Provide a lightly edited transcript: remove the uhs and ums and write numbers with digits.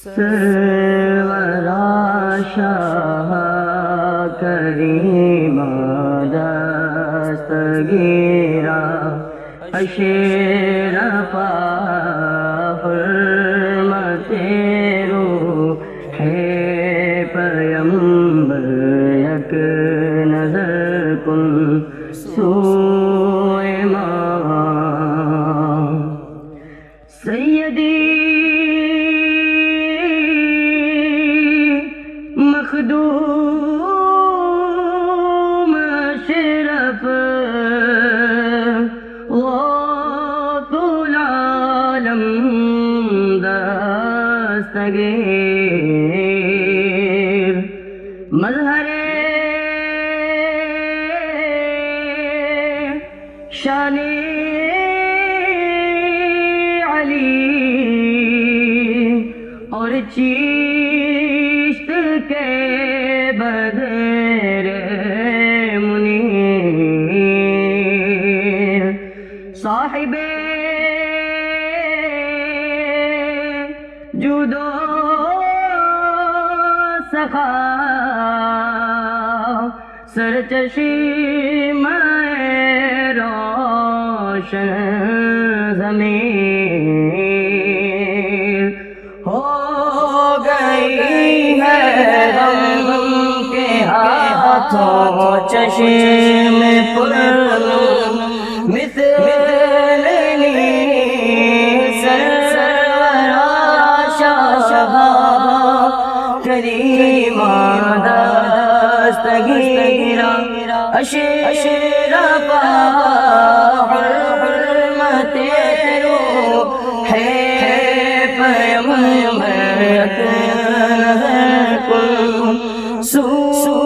سرورا شاہ کریم دستگیرا اشرف حرمت روح پیمبر یک نظر کن سوئے ماں سیدی مخدوم اشرف غوث العالم دستگیر مظہر شان علی اور چیشت کے بدر منیر صاحب جود و سخا سرچشمہ روشن ضمیر ہو گئی ہے غم کے ہاتھوں چشم پر مثل سرورا شاہ کریم دستگیرا اشرف حرمت روح پیمبر یک نظر کن